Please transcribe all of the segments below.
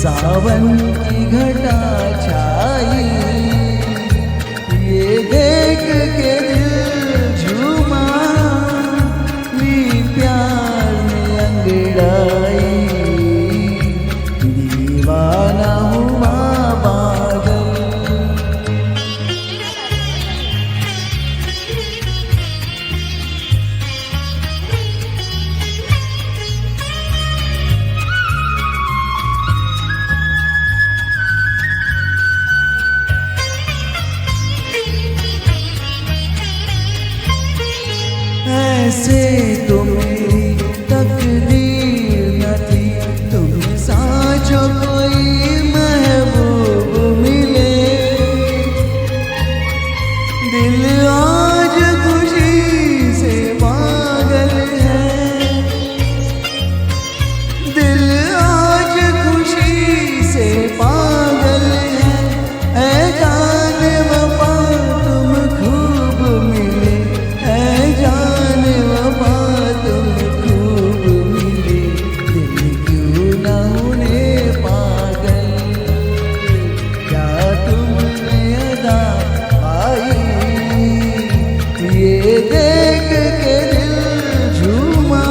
सावन की घटा छाई, ये देख के दिल झूमा, ली प्यार में अंगड़ाई, दीवाना हुआ बादल। ऐसे तो मेरी तकदीर न थी, तुम साँचो कोई महबूब मिले। दिल आज खुशी से पागल है, दिल आज खुशी से पागल है। ऐ जान वफा तुम खूब मिले, ऐ जान वफा तुम खूब मिले। दिल क्यों न उन्हें पागल, क्या तुमने अदा पाई, ये देख के दिल झूमा,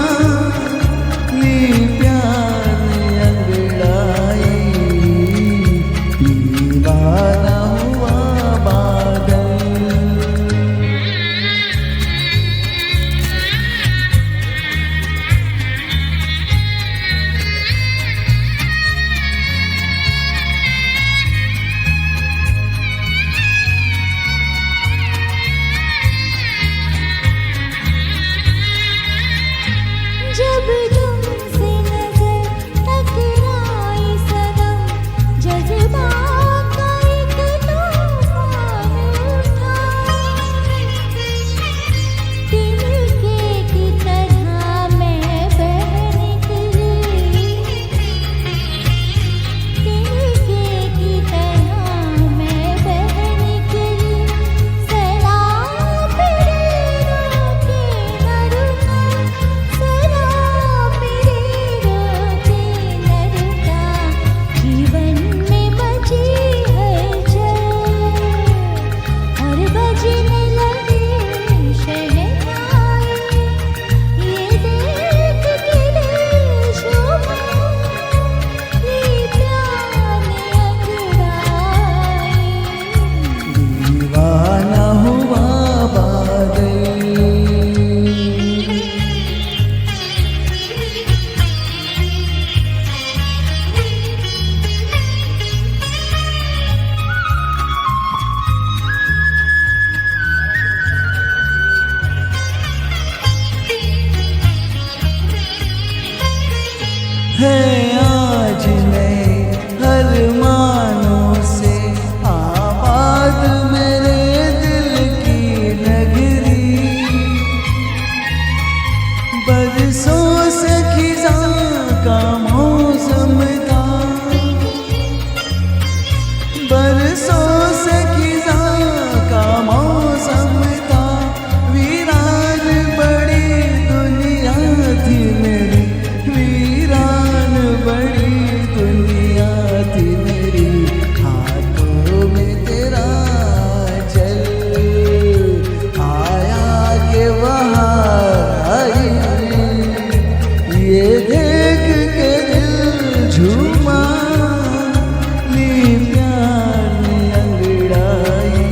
ली प्यार में अंगड़ाई, दीवाना हुआ बादल। जब तुमसे नजर टकराई सनम, जज्बात का एक तूफान उठा। तिनके की तरह मैं बह निकली, तिनके की तरह मैं बह निकली। सैलाब मेरे रोके न रुका, सैलाब मेरे रोके न रुका। जीवन में मची हलचल और बजने लगे शहनाई, ये देख के दिल झूमा, ली प्यार में अंगड़ाई, दीवाना हुआ बादल। है आज नए अरमानों से आबाद मेरे दिल की नगरी। बरसों से खिज़ां का मौसम था, बरसों से खिज़ां का मौसम था। वीरान बड़ी दुनिया थी मेरी, वीरान बड़ी दुनिया थी मेरी। हाथों में तेरा जल आया के वहाँ आई, ये देख के दिल झूमा, ली प्यार में अंगड़ाई,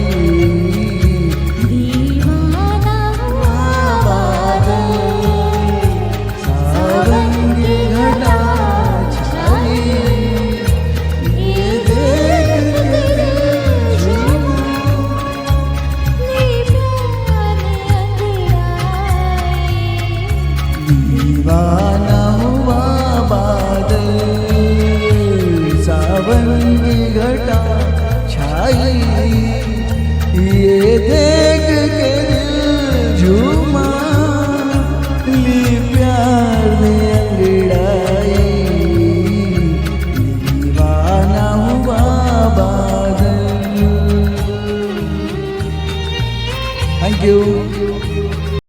दीवाना हुआ बादल। सावन की घटा छाई, ये देख के दिल झूमा, ली प्यार में अंगड़ाई, दीवाना हुआ बादल। सावन की घटा छाई।